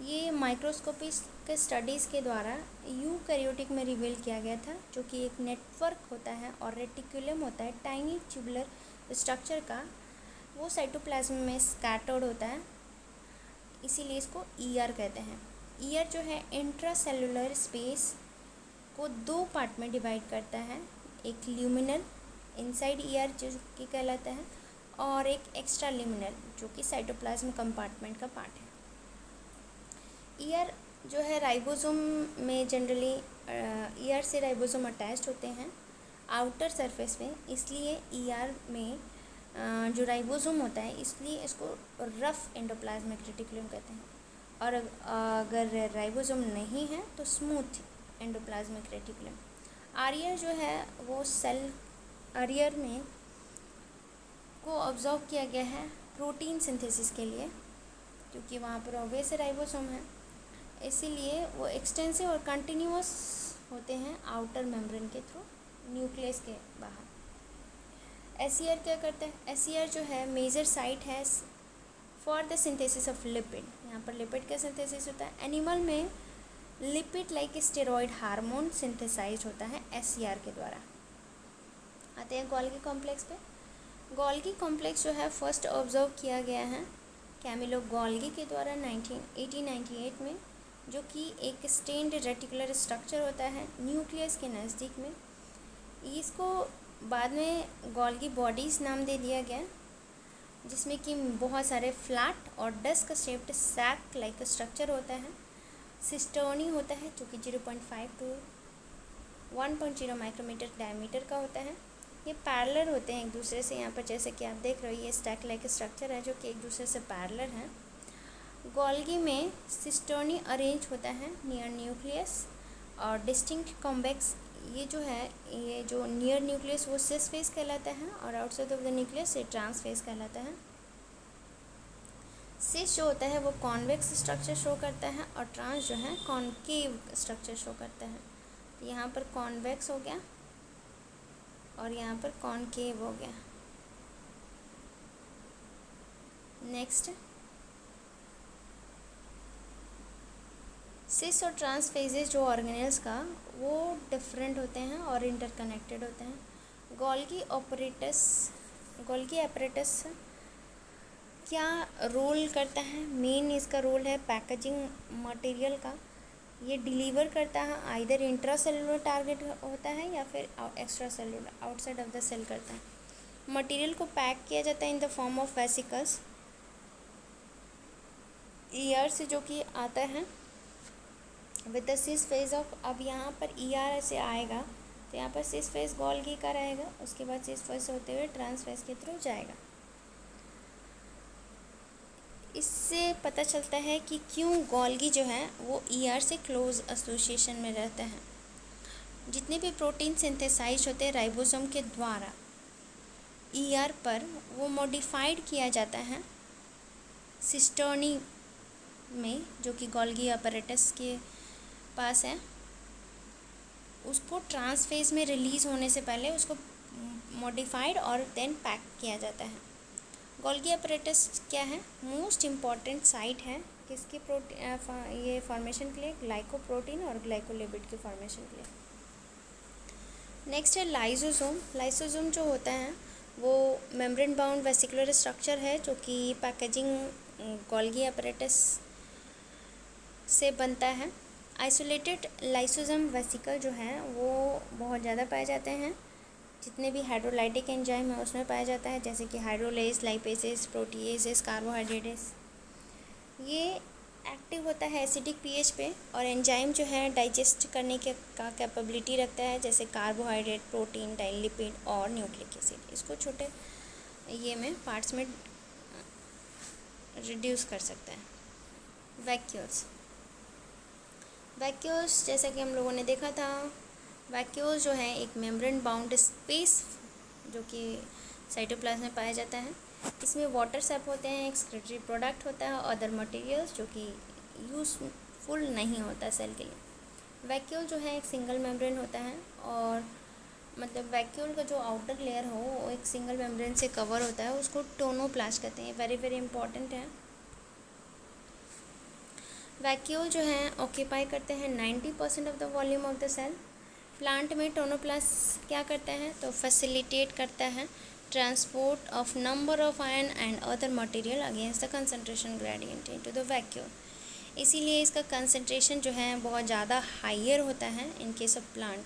[SPEAKER 1] ये माइक्रोस्कोपिक स्टडीज़ के द्वारा यूकैरियोटिक में रिवील किया गया था, जो कि एक नेटवर्क होता है और रेटिकुलम होता है टाइनी ट्यूबुलर स्ट्रक्चर का, वो साइटोप्लाज्म में स्कैटर्ड होता है, इसीलिए इसको ईआर कहते हैं। ईआर जो है इंट्रासेलुलर स्पेस को दो पार्ट में डिवाइड करता है, एक ल्यूमिनल इनसाइड ईआर जो कि कहलाता है, और एक एक्स्ट्रा ल्यूमिनल जो कि साइटोप्लाज्म कंपार्टमेंट का पार्ट है। ईआर जो है राइबोसोम में जनरली ईआर से राइबोसोम अटैच्ड होते हैं, आउटर सरफेस में, इसलिए ईआर में जो राइबोसोम होता है इसलिए इसको रफ एंडोप्लाज्मिक रेटिकुलम कहते हैं, और अगर राइबोसोम नहीं है तो स्मूथ एंडोप्लाज्मिक रेटिकुलम। आर्यर जो है वो सेल आर्यर में को ऑब्जर्व किया गया है प्रोटीन सिंथेसिस के लिए, क्योंकि वहाँ पर ऑब्वियस राइबोसोम है, इसीलिए वो एक्सटेंसिव और कंटिन्यूअस होते हैं आउटर मेम्ब्रेन के थ्रू न्यूक्लियस के बाहर। एसईआर क्या करता है? एसईआर जो है मेजर साइट है for the synthesis of lipid. यहाँ पर लिपिड का सिंथेसिस होता है। एनिमल में lipid like steroid hormone synthesize होता है एसईआर के द्वारा। आते हैं गोल्गी कॉम्प्लेक्स पे। गोल्गी कॉम्प्लेक्स जो है फर्स्ट ऑब्जर्व किया गया है कैमिलो गोल्गी के द्वारा 1898 में, जो कि एक स्टेन्ड रेटिकुलर स्ट्रक्चर होता है न्यूक्लियस के नज़दीक में। इसको बाद में गोल्गी बॉडीज़ नाम दे दिया गया, जिसमें कि बहुत सारे फ्लैट और disk shaped sac like structure होता है। सिस्टर्नी होता है जो कि 0.5 to 1.0 माइक्रोमीटर डायमीटर का होता है। ये पैरेलल होते हैं एक दूसरे से। यहाँ पर जैसे कि आप देख रहे हो ये स्टैक लाइक स्ट्रक्चर है जो कि एक दूसरे से पैरेलल है। गोल्गी में सिस्टर्नी अरेंज होता है नियर न्यूक्लियस, और डिस्टिंक्ट कॉन्वेक्स ये जो नियर न्यूक्लियस वो सिस फेस कहलाता है, और आउटसाइड ऑफ द न्यूक्लियस ये ट्रांस फेस कहलाता है। सिस जो होता है वो कॉन्वेक्स स्ट्रक्चर शो करता है, और ट्रांस जो है कॉन्केव स्ट्रक्चर शो करता है। तो यहाँ पर कॉन्वेक्स हो गया और यहाँ पर कॉन्केव हो गया। नेक्स्ट, सिस और ट्रांस फेजेस जो ऑर्गेनेल्स का वो डिफरेंट होते हैं और इंटरकनेक्टेड होते हैं। गोल्गी एपरेटस क्या रोल करता है? मेन इसका रोल है पैकेजिंग मटेरियल का। ये डिलीवर करता है आइदर इंट्रा सेलुलर टारगेट होता है या फिर extra cellular outside of the cell करता है। मटेरियल को पैक किया जाता है in the form of vesicles. ER से जो कि आता है with the cis face of, अब यहाँ पर ईआर से आएगा तो यहाँ पर सिस फेज गोल्गी का रहेगा, उसके बाद सिस फेज होते हुए ट्रांस फेज के थ्रू जाएगा। इससे पता चलता है कि क्यों गोल्गी जो है वो ईआर से क्लोज एसोसिएशन में रहता है। जितने भी प्रोटीन सिंथेसाइज होते हैं राइबोसोम के द्वारा ईआर पर, वो मॉडिफाइड किया जाता है सिस्टर्नी में, जो कि गोल्गी अपैरेटस के पास है। उसको ट्रांस फेज में रिलीज़ होने से पहले उसको मॉडिफाइड और देन पैक किया जाता है। गोल्गी अपैरेटस क्या है? मोस्ट इम्पॉर्टेंट साइट है किसकी ये फॉर्मेशन के लिए? ग्लाइकोप्रोटीन और ग्लाइकोलिपिड के फॉर्मेशन के लिए। नेक्स्ट है लाइसोसोम। लाइसोसोम जो होता है वो मेम्ब्रेन बाउंड वेसिकुलर स्ट्रक्चर है जो कि पैकेजिंग गोल्गी अपैरेटस से बनता है। आइसोलेटेड लाइसोसोम वेसिकल जो है वो बहुत ज़्यादा पाए जाते हैं। जितने भी हाइड्रोलाइटिक एंजाइम है उसमें पाया जाता है, जैसे कि हाइड्रोलेज, लाइपेसेस, प्रोटीएसेस, कार्बोहाइड्रेट्स। ये एक्टिव होता है एसिडिक पीएच पे, और एंजाइम जो है डाइजेस्ट करने के का कैपेबिलिटी रखता है, जैसे कार्बोहाइड्रेट, प्रोटीन, लिपिड और न्यूक्लिक एसिड। इसको छोटे ये में पार्ट्स में रिड्यूस कर सकता है। वैक्यूल्स जैसा कि हम लोगों ने देखा था, वैक्यूल्स जो है एक मेम्ब्रेन बाउंड स्पेस जो कि साइटोप्लाज्म में पाया जाता है। इसमें वाटर सेप होते हैं, एक्सक्रीटरी प्रोडक्ट होता है, अदर मटेरियल्स जो कि यूज़फुल नहीं होता सेल के लिए। वैक्यूल जो है एक सिंगल मेम्ब्रेन होता है, और मतलब वैक्यूल का जो आउटर लेयर हो वो एक सिंगल मेम्ब्रेन से कवर होता है, उसको टोनोप्लास्ट कहते हैं। वेरी वेरी इंपॉर्टेंट है। वैक्यूल जो है ऑक्यूपाई करते हैं 90% of the volume of the cell. Plant में टोनोप्लास्ट क्या करता है? तो फैसिलिटेट करता है transport of number of ion and other material against the concentration gradient into the vacuole. इसीलिए इसका कंसंट्रेशन जो है बहुत ज़्यादा हाइयर होता है in case of plant.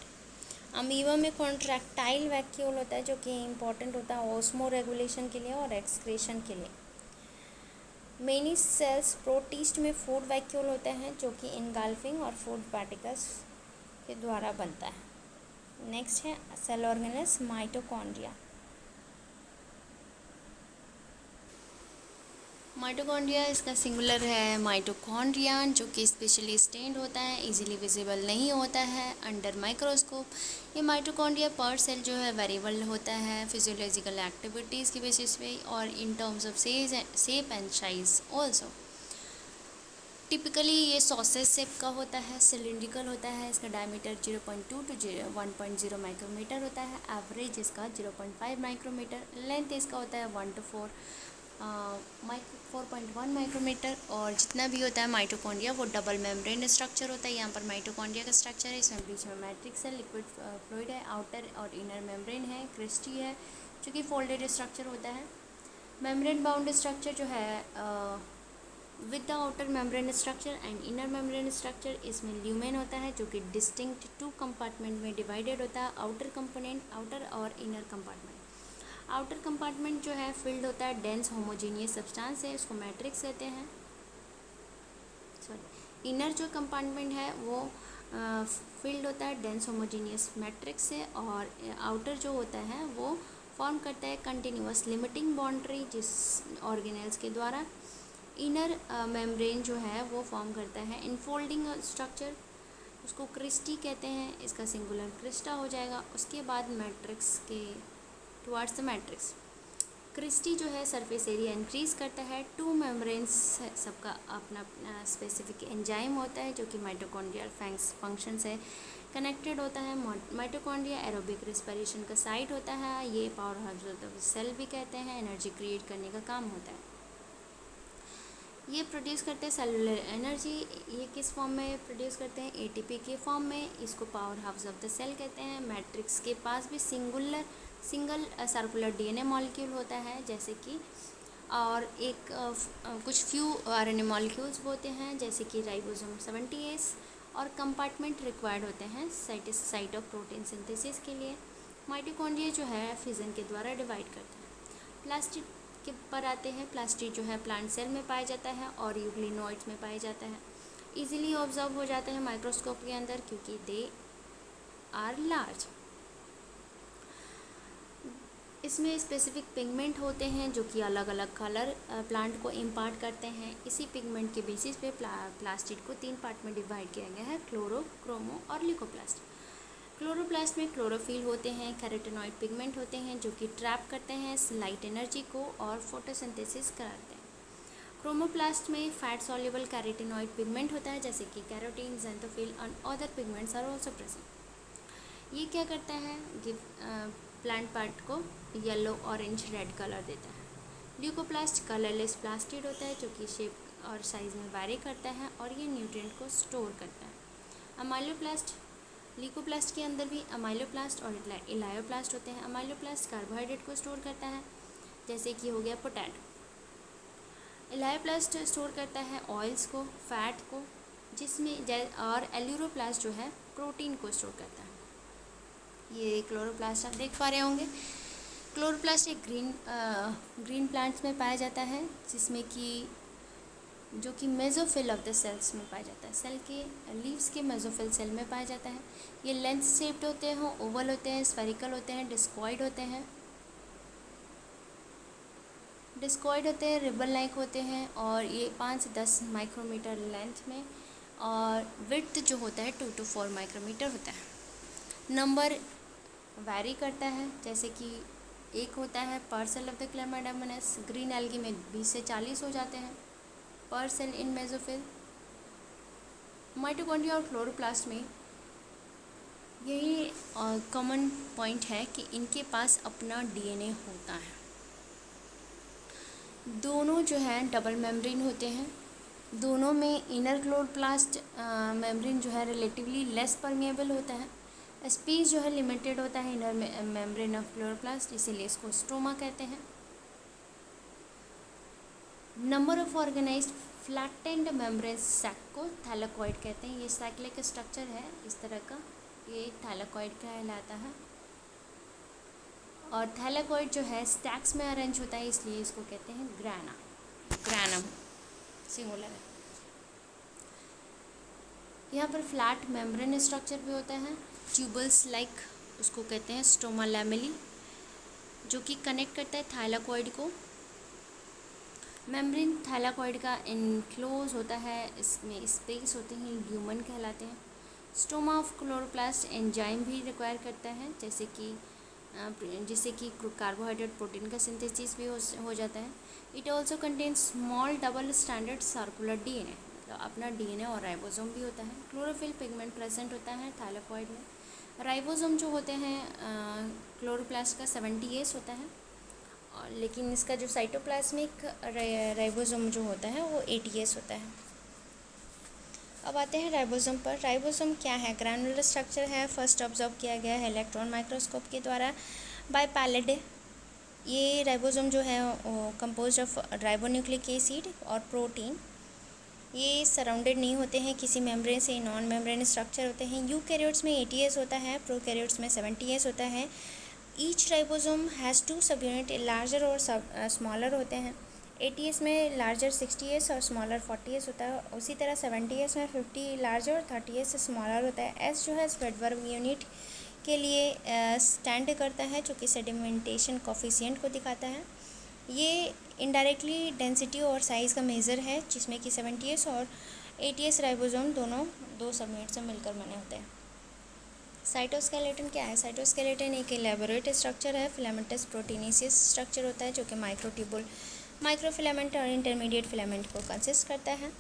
[SPEAKER 1] Amoeba में कॉन्ट्रैक्टाइल वैक्यूल होता है जो कि इम्पॉर्टेंट होता है ऑस्मो रेगुलेशन के लिए और एक्सक्रीशन के लिए। मेनी सेल्स प्रोटिस्ट में फूड वैक्यूल होता है जो कि इनगल्फिंग और फूड पार्टिकल्स के द्वारा बनता है। नेक्स्ट है सेल ऑर्गेनेल्स माइटोकॉन्ड्रिया। माइटोकॉन्ड्रिया इसका सिंगुलर है माइटोकॉन्ड्रियन, जो कि स्पेशली स्टेन्ड होता है, इजीली विजिबल नहीं होता है अंडर माइक्रोस्कोप। ये माइटोकॉन्ड्रिया पर सेल जो है वेरिएबल होता है फिजियोलॉजिकल एक्टिविटीज़ की बेसिस पे और in terms of shape and size also. Typically ये सॉसेज शेप का होता है, सिलिंड्रिकल होता है, इसका डायमीटर 0.2 टू 1.0 माइक्रोमीटर होता है, एवरेज इसका 0.5 माइक्रोमीटर, लेंथ इसका होता है 1 to 4.1 माइक्रोमीटर। और जितना भी होता है माइटोकॉन्ड्रिया वो डबल मेम्ब्रेन स्ट्रक्चर होता है। यहाँ पर माइटोकॉन्ड्रिया का स्ट्रक्चर है, इसमें बीच में मैट्रिक्स है, लिक्विड फ्लूइड है, आउटर और इनर मेम्ब्रेन है, क्रिस्टी है जो कि फोल्डेड स्ट्रक्चर होता है। मेम्ब्रेन बाउंड स्ट्रक्चर जो है with the outer membrane structure and inner membrane structure, इसमें ल्यूमेन होता है जो कि डिस्टिंक्ट 2 कंपार्टमेंट में डिवाइडेड होता है, आउटर कंपोनेंट, आउटर और इनर कंपार्टमेंट। आउटर कंपार्टमेंट जो है फिल्ड होता है डेंस होमोजीनियस सब्सटेंस से, उसको मैट्रिक्स कहते हैं। सॉरी, इनर जो कंपार्टमेंट है वो फिल्ड होता है डेंस होमोजीनियस मैट्रिक्स से, और आउटर जो होता है वो फॉर्म करता है कंटिन्यूअस लिमिटिंग बाउंड्री जिस ऑर्गेनेल्स के द्वारा। इनर मेम्ब्रेन जो है वो फॉर्म करता है इनफोल्डिंग स्ट्रक्चर, उसको क्रिस्टी कहते हैं, इसका सिंगुलर क्रिस्टा हो जाएगा। उसके बाद मैट्रिक्स के टुवार्ड्स द मैट्रिक्स क्रिस्टी जो है सरफेस एरिया इंक्रीज करता है। 2 मेम्ब्रेन्स सबका अपना अपना स्पेसिफिक एंजाइम होता है जो कि माइटोकॉन्ड्रियल फंक्शन से कनेक्टेड होता है। माइटोकॉन्ड्रिया एरोबिक रेस्पिरेशन का साइट होता है, ये power house of the cell भी कहते हैं, एनर्जी क्रिएट करने का काम होता है। ये प्रोड्यूस करते हैं सेलुलर एनर्जी। ये किस फॉर्म में प्रोड्यूस करते हैं? एटीपी के फॉर्म में। इसको power house of the cell कहते हैं। मैट्रिक्स के पास भी सिंगल सर्कुलर डीएनए मॉलिक्यूल होता है जैसे कि, और एक कुछ फ्यू आरएनए मॉलिक्यूल्स होते हैं जैसे कि राइबोसोम 70S, और कंपार्टमेंट रिक्वायर्ड होते हैं साइट ऑफ प्रोटीन सिंथेसिस के लिए। माइटोकॉन्ड्रिया जो है फिजन के द्वारा डिवाइड करते हैं। प्लास्टिड के पर आते हैं। प्लास्टिड जो है प्लांट सेल में पाया जाता है और यूग्लिनोइड्स में पाया जाता है। इजीली ऑब्जर्व हो जाता है माइक्रोस्कोप के अंदर क्योंकि दे आर लार्ज। इसमें स्पेसिफिक पिगमेंट होते हैं जो कि अलग अलग कलर प्लांट को इम्पार्ट करते हैं। इसी पिगमेंट के बेसिस पे प्लास्टिड को 3 पार्ट में डिवाइड किया गया है, क्लोरो, क्रोमो और ल्यूकोप्लास्ट। क्लोरोप्लास्ट में क्लोरोफिल होते हैं, कैरोटेनॉइड पिगमेंट होते हैं जो कि ट्रैप करते हैं लाइट एनर्जी को और फोटोसिंथेसिस कराते हैं। क्रोमोप्लास्ट में फैट सॉल्युबल कैरोटेनॉइड पिगमेंट होता है जैसे कि carotene, xanthophyll and other pigments are also present. ये क्या करता है, गिव प्लांट पार्ट को येलो, ऑरेंज, रेड कलर देता है। ल्यूकोप्लास्ट कलरलेस प्लास्टिड होता है जो कि शेप और साइज में वेरी करता है और ये न्यूट्रिएंट को स्टोर करता है। अमाइलोप्लास्ट, ल्यूकोप्लास्ट के अंदर भी अमाइलोप्लास्ट और इलायोप्लास्ट होते हैं। अमाइलोप्लास्ट कार्बोहाइड्रेट को स्टोर करता है जैसे कि हो गया पोटैटो। इलायोप्लास्ट स्टोर करता है ऑयल्स को, फैट को, जिसमें और एल्यूरोप्लास्ट जो है प्रोटीन को स्टोर करता है। ये क्लोरोप्लास्ट आप देख पा रहे होंगे। क्लोरोप्लास्ट एक ग्रीन प्लांट्स में पाया जाता है जिसमें कि जो कि मेसोफिल ऑफ द सेल्स में पाया जाता है। सेल के लीव्स के मेसोफिल सेल में पाया जाता है। ये लेंथ शेप्ड होते हैं, ओवल होते हैं, स्फेरिकल होते हैं, डिस्कॉइड होते हैं, रिबन लाइक होते हैं और ये 5 से 10 माइक्रोमीटर लेंथ में, और विड्थ जो होता है 2 to 4 माइक्रोमीटर होता है। नंबर वैरी करता है जैसे कि एक होता है per cell of the Chlamydomonas, green algae में 20 से 40 हो जाते हैं per cell in mesophyll. Mitochondria और क्लोरोप्लास्ट में यही कॉमन पॉइंट है कि इनके पास अपना डीएनए होता है। दोनों जो हैं डबल मेम्ब्रेन होते हैं। दोनों में इनर क्लोरोप्लास्ट मेम्ब्रेन जो है रिलेटिवली लेस परमिएबल होता है। स्पेस जो है लिमिटेड होता है इनर मेम्ब्रेन ऑफ क्लोरोप्लास्ट, इसीलिए इसको स्ट्रोमा कहते हैं। Number of organized flattened membrane sac को थैलेकॉइड कहते हैं। ये साइक्लिक स्ट्रक्चर है इस तरह का, ये थैलेकॉइड कहलाता है। और थैलेकॉइड जो है स्टैक्स में अरेंज होता है इसलिए इसको कहते हैं ग्रैनम सिंगुलर है। यहाँ पर फ्लैट मेम्ब्रेन स्ट्रक्चर भी होता है, ट्यूबल्स लाइक उसको कहते हैं स्टोमा लैमेली, जो कि कनेक्ट करता है थाइलाकॉइड को। मेम्ब्रेन थाइलाकॉइड का इनक्लोज होता है, इसमें स्पेस होते हैं, ल्यूमन कहलाते हैं। स्टोमा ऑफ क्लोरोप्लास्ट एंजाइम भी रिक्वायर करता है, जिससे कि कार्बोहाइड्रेट प्रोटीन का सिंथेसिस भी हो जाता है। It also contain small double standard circular DNA, मतलब अपना डीएनए और राइबोसोम भी होता है। क्लोरोफिल पिगमेंट प्रेजेंट होता है थाइलाकॉइड में। राइबोसोम जो होते हैं क्लोरोप्लास्ट का 70S होता है, और लेकिन इसका जो साइटोप्लाज्मिक राइबोसोम जो होता है वो 80S होता है। अब आते हैं राइबोसोम पर। राइबोसोम क्या है? ग्रैनुलर स्ट्रक्चर है, फर्स्ट ऑब्जर्व किया गया है इलेक्ट्रॉन माइक्रोस्कोप के द्वारा बाय पैलेडे। ये राइबोसोम जो है वो कंपोज ऑफ राइबोन्यूक्लिक एसिड और प्रोटीन। ये सराउंडेड नहीं होते हैं किसी मेम्ब्रेन से, नॉन मेम्ब्रेन स्ट्रक्चर होते हैं। यूकैरियोट्स में 80S होता है, प्रोकैरियोट्स में 70S होता है। ईच राइबोसोम हैज़ 2 सब यूनिट, लार्जर और स्मॉलर होते हैं। 80S में लार्जर 60S और स्मॉलर 40S होता है। उसी तरह 70S में 50 लार्जर और 30S स्मॉलर होता है। एस जो है स्वेडवर्ग यूनिट के लिए स्टैंड करता है, जो कि सेडिमेंटेशन कोफिशिएंट को दिखाता है। ये इनडायरेक्टली डेंसिटी और साइज़ का मेज़र है, जिसमें कि 70S और 80S राइबोसोम दोनों 2 सब यूनिट से मिलकर बने होते हैं। साइटोस्केलेटन क्या है? साइटोस्केलेटन एक एलैबोरेट स्ट्रक्चर है, फिलामेंटस प्रोटीनेसियस स्ट्रक्चर होता है, जो कि माइक्रोट्यूबुल, माइक्रोफिलामेंट और इंटरमीडिएट फिलामेंट को कंसिस्ट करता है।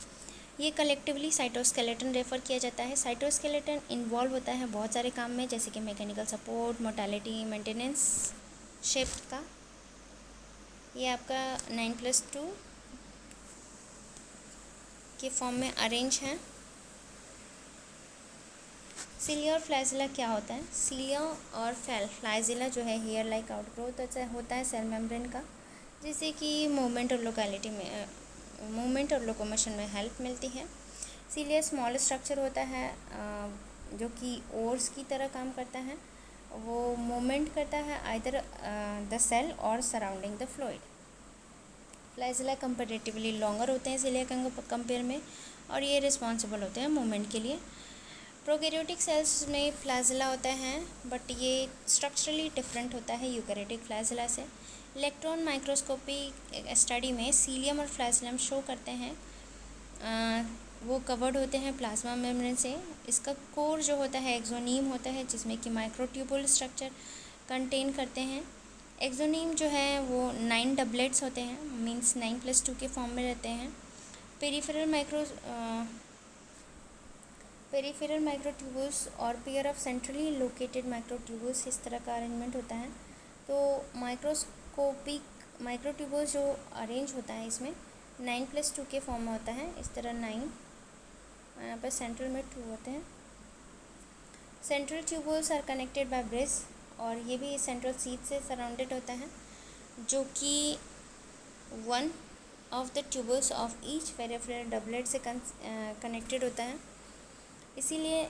[SPEAKER 1] ये कलेक्टिवली साइटोस्केलेटन रेफर किया जाता है। साइटोस्केलेटन इन्वॉल्व होता है बहुत सारे काम में, जैसे कि mechanical support, mortality, maintenance, shift का। ये आपका 9+2 के फॉर्म में अरेंज है। सीलिया और फ्लैजिला क्या होता है? सीलिया और फ्लैजिला जो है हेयर लाइक आउटग्रोथ होता है सेल मेम्ब्रेन का, जिससे कि मूवमेंट और लोकोमोशन में हेल्प मिलती है। सीलिया स्मॉल स्ट्रक्चर होता है, जो कि ओर्स की तरह काम करता है। वो मूवमेंट करता है आइदर द सेल और surrounding the fluid. Flagella comparatively longer होते हैं सीलिया के कंपेयर में, और ये रिस्पॉन्सिबल होते हैं मूवमेंट के लिए। प्रोकैरियोटिक सेल्स में फ्लैजिला होता है, बट ये स्ट्रक्चरली डिफरेंट होता है यूकैरियोटिक फ्लैजिला से। इलेक्ट्रॉन माइक्रोस्कोपी स्टडी में सीलियम और फ्लैजिलम शो करते हैं, वो कवर्ड होते हैं प्लाज्मा मेम्ब्रेन से। इसका कोर जो होता है एक्सोनीम होता है, जिसमें कि माइक्रोट्यूबुल स्ट्रक्चर कंटेन करते हैं। एक्सोनीम जो है वो 9 डबलेट्स होते हैं, मीन्स 9+2 के फॉर्म में रहते हैं। पेरिफेरल माइक्रोट्यूबुल्स और pair of centrally located microtubules, इस तरह का अरेंजमेंट होता है। तो माइक्रोस्कोपिक माइक्रोट्यूबुल्स जो अरेंज होता है इसमें 9+2 के फॉर्म में होता है, इस तरह 9, यहाँ पर सेंट्रल में 2 होते हैं। Central tubules are connected by bridge, और ये भी सेंट्रल सीट से सराउंडेड होता है, जो कि 1 of the tubules of each peripheral doublet से कनेक्टेड होता है। इसीलिए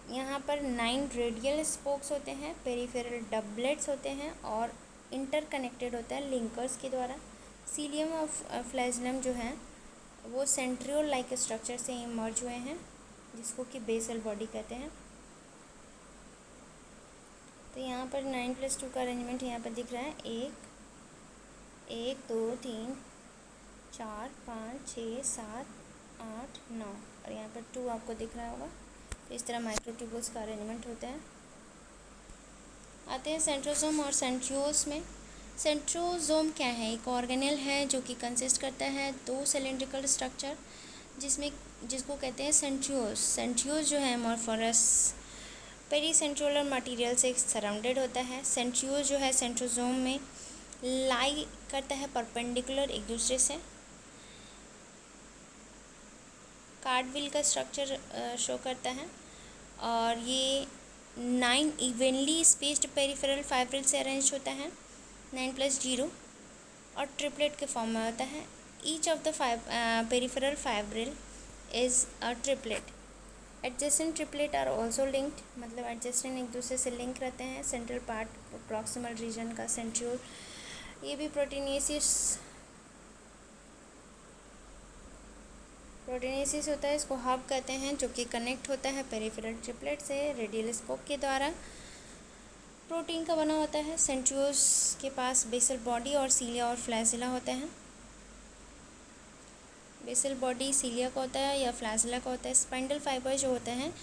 [SPEAKER 1] यहाँ पर 9 रेडियल स्पोक्स होते हैं, पेरिफेरल डबलेट्स होते हैं, और इंटरकनेक्टेड होता है लिंकर्स के द्वारा। सीलियम और फ्लैजिलम जो हैं वो सेंट्रियोल लाइक स्ट्रक्चर से इमर्ज हुए हैं, जिसको कि बेसल बॉडी कहते हैं। तो यहाँ पर 9+2 का अरेंजमेंट यहाँ पर दिख रहा है। 1 2 3 4 5 6 7 8 9, और यहाँ पर 2 आपको दिख रहा होगा। तो इस तरह माइक्रोट्यूबुल्स का अरेंजमेंट होता है। आते हैं सेंट्रोसोम और सेंट्रियोल्स में। सेंट्रोसोम क्या है? एक ऑर्गेनेल है जो कि कंसिस्ट करता है 2 सिलेंड्रिकल स्ट्रक्चर, जिसको कहते हैं सेंट्रियोल्स। सेंट्रियोल्स जो है अमोर्फस पेरीसेंट्रोलर मटेरियल से सराउंडेड होता है। सेंट्रियोल्स जो है सेंट्रोसोम में लाई करता है परपेंडिकुलर एक दूसरे से। कार्डविल का स्ट्रक्चर शो करता है, और ये 9 इवनली स्पेस्ड पेरिफेरल फाइब्रिल से अरेंज होता है, 9+0, और ट्रिपलेट के फॉर्म में होता है। Each of the peripheral fibril is a triplet. Adjacent triplet are also linked, मतलब एडजेसेंट एक दूसरे से लिंक रहते हैं। सेंट्रल पार्ट प्रॉक्सिमल रीजन का सेंट्रियोल, ये भी प्रोटीनेसिस होता है, इसको हब कहते हैं, जो कि कनेक्ट होता है पेरिफेरल ट्रिपलेट से रेडियल स्पोक के द्वारा। प्रोटीन का बना होता है। सेंट्रियोल्स के पास बेसल बॉडी और सीलिया और फ्लैजिला होते हैं। बेसल बॉडी सीलिया का होता है या फ्लैजिला का होता है। स्पाइंडल फाइबर जो होते हैं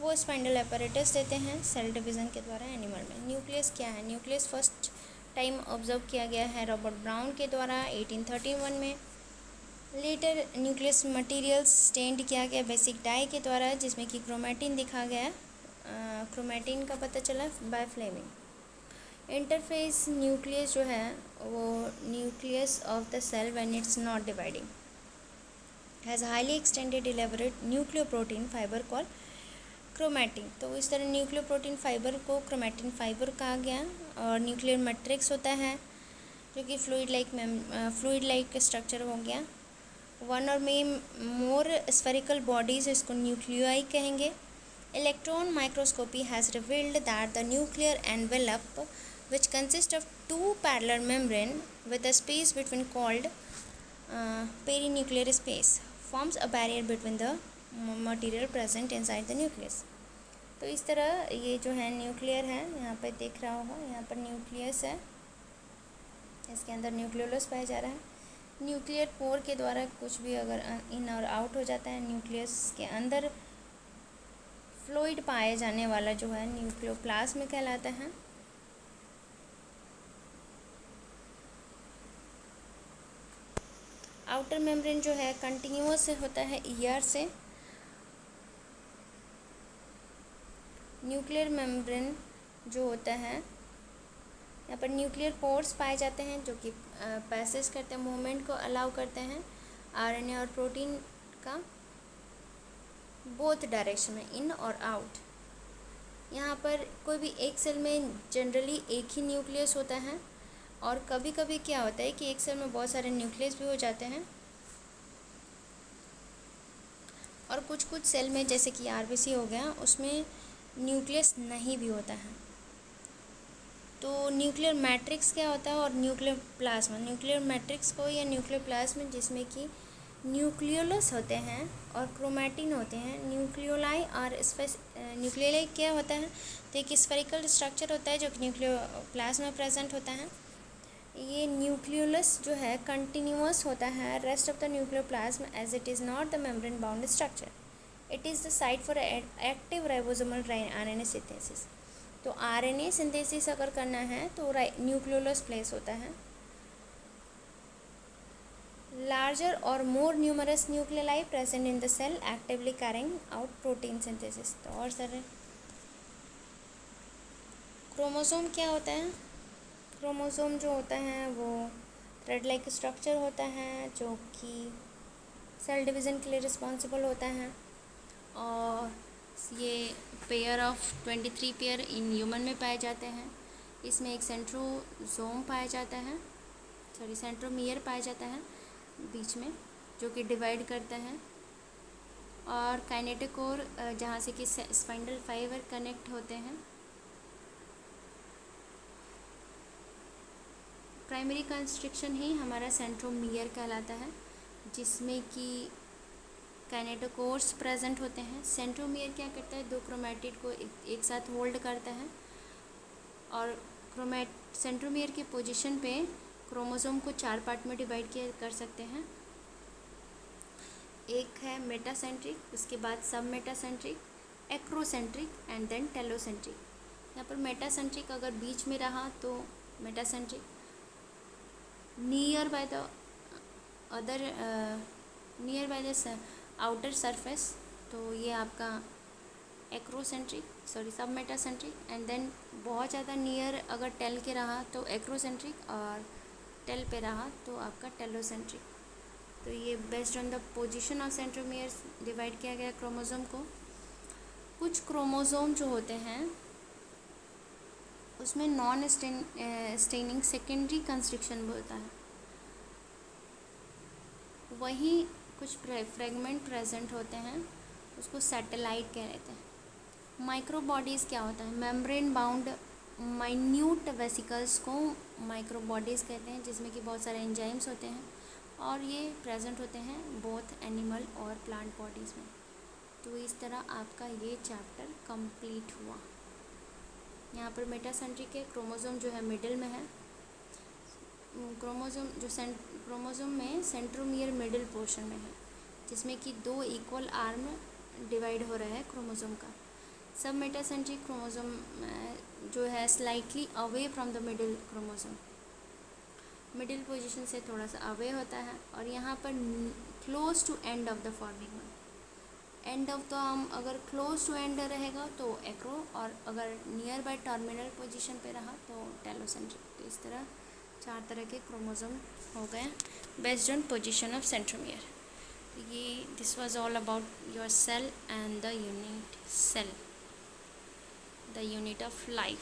[SPEAKER 1] वो स्पाइंडल apparatus देते हैं सेल डिवीज़न के द्वारा एनिमल में। न्यूक्लियस क्या है? न्यूक्लियस फर्स्ट टाइम ऑब्जर्व किया गया है रॉबर्ट ब्राउन के द्वारा 1831 में। लेटर न्यूक्लियस मटेरियल्स स्टेंड किया गया बेसिक डाई के द्वारा, जिसमें कि क्रोमैटिन दिखा गया। क्रोमैटिन का पता चला बाय फ्लेमिंग। इंटरफेस न्यूक्लियस जो है वो nucleus of the cell when it's not dividing has highly extended elaborate nucleoprotein fibre call chromatin. तो इस तरह न्यूक्लियोप्रोटीन फाइबर को क्रोमैटिन फाइबर कहा गया। और न्यूक्लियर मैट्रिक्स होता है जो कि फ्लूइड लाइक स्ट्रक्चर हो गया। वन और मोर स्फेरिकल बॉडीज, इसको न्यूक्लियाई कहेंगे। Electron microscopy has revealed that the nuclear envelope which consists of two parallel membrane with a space between called perinuclear space forms a barrier between the material present inside the nucleus। तो इस तरह ये जो है nuclear है, यहाँ पर देख रहा होगा, यहाँ पर न्यूक्लियस है, इसके अंदर न्यूक्लियोलस पाया जा रहा है। न्यूक्लियर पोर के द्वारा कुछ भी अगर इन और आउट हो जाता है, न्यूक्लियस के अंदर फ्लूइड पाए जाने वाला जो है न्यूक्लियोप्लाज्म कहलाता है। आउटर मेम्ब्रेन जो है कंटिन्यूअस से होता है ईयर से। न्यूक्लियर मेम्ब्रेन जो होता है, यहाँ पर न्यूक्लियर पोर्स पाए जाते हैं जो कि पैसेज करते हैं, मूवमेंट को अलाउ करते हैं आरएनए और प्रोटीन का बोथ डायरेक्शन में, इन और आउट। यहाँ पर कोई भी एक सेल में जनरली एक ही न्यूक्लियस होता है, और कभी कभी क्या होता है कि एक सेल में बहुत सारे न्यूक्लियस भी हो जाते हैं, और कुछ कुछ सेल में जैसे कि आरबीसी हो गया उसमें न्यूक्लियस नहीं भी होता है। तो न्यूक्लियर मैट्रिक्स क्या होता है और न्यूक्लियर प्लाज्मा। न्यूक्लियर मैट्रिक्स को या न्यूक्लियर प्लाज्मा जिसमें कि न्यूक्लियोलस होते हैं और क्रोमैटिन होते हैं। न्यूक्लियोलाई और न्यूक्लियोलाई क्या होता है, तो एक स्फेरिकल स्ट्रक्चर होता है जो कि न्यूक्लियोप्लाज्म में प्रेजेंट होता है। ये न्यूक्लियोलस जो है कंटिन्यूअस होता है rest of the nucleoplasm as it is not the membrane bound structure. It is the site for active ribosomal RNA synthesis. तो आरएनए सिंथेसिस अगर करना है तो न्यूक्लियोलस प्लेस होता है। लार्जर और more numerous nuclei present in the cell actively carrying out protein synthesis. तो और सर क्रोमोसोम क्या होता है? क्रोमोसोम जो होता है वो थ्रेड लाइक स्ट्रक्चर होता है जो कि सेल डिवीज़न के लिए रिस्पॉन्सिबल होता है। और ये pair of 23 pair in human में पाए जाते हैं। इसमें एक सेंट्रोसोम पाया जाता है, सेंट्रोमियर पाया जाता है बीच में, जो कि डिवाइड करता है। और काइनेटिकोर जहाँ से कि स्पाइंडल फाइबर कनेक्ट होते हैं। प्राइमरी कंस्ट्रक्शन ही हमारा सेंट्रोमियर कहलाता है, जिसमें कि काइनेटोकोर्स प्रेजेंट होते हैं। सेंट्रोमियर क्या करता है, दो क्रोमैटिड को एक साथ होल्ड करता है, और सेंट्रोमियर की पोजीशन पे क्रोमोसोम को 4 पार्ट में डिवाइड किया कर सकते हैं। एक है मेटासेंट्रिक, उसके बाद submetacentric, acrocentric and then telocentric. यहाँ पर मेटासेंट्रिक अगर बीच में रहा तो metacentric, near by the outer surface तो ये आपका सब मेटासेंट्रिक। एंड देन बहुत ज़्यादा नियर अगर टेल के रहा तो एक्रोसेंट्रिक, और टेल पे रहा तो आपका टेलोसेंट्रिक। तो ये based on the position of centromeres divide किया गया क्रोमोसोम को। कुछ क्रोमोसोम जो होते हैं उसमें नॉन स्टेनिंग सेकेंडरी कंस्ट्रक्शन होता है, वहीं कुछ फ्रेगमेंट प्रेजेंट होते हैं, उसको सैटेलाइट कह लेते हैं। माइक्रो बॉडीज़ क्या होता है, मेम्ब्रेन बाउंड माइन्यूट वेसिकल्स को माइक्रो बॉडीज़ कहते हैं, जिसमें कि बहुत सारे एंजाइम्स होते हैं, और ये प्रेजेंट होते हैं बोथ एनिमल और प्लांट बॉडीज़ में। तो इस तरह आपका ये चैप्टर कंप्लीट हुआ। यहाँ पर मेटासेंट्रिक है, क्रोमोसोम जो है मिडिल में है। क्रोमोसोम में सेंट्रोमियर मिडिल पोर्शन में है, जिसमें कि 2 इक्वल आर्म डिवाइड हो रहा है क्रोमोसोम का। सब मेटासेंट्रिक क्रोमोसोम जो है slightly away from the middle chromosome, middle position से थोड़ा सा अवे होता है। और यहाँ पर close to end of the forming one, end of the arm अगर क्लोज टू एंड रहेगा तो एक्रो, और अगर नियर बाय टर्मिनल पोजीशन पे रहा तो टेलोसेंट्रिक। तो इस तरह 4 तरह के क्रोमोसोम हो गए based on position of centromere. ये this was all about your cell and the unit cell, the unit of life.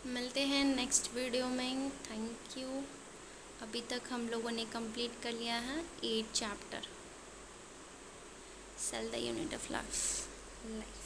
[SPEAKER 1] मिलते हैं नेक्स्ट वीडियो में। Thank you. अभी तक हम लोगों ने कंप्लीट कर लिया है 8 chapter, cell the unit of life.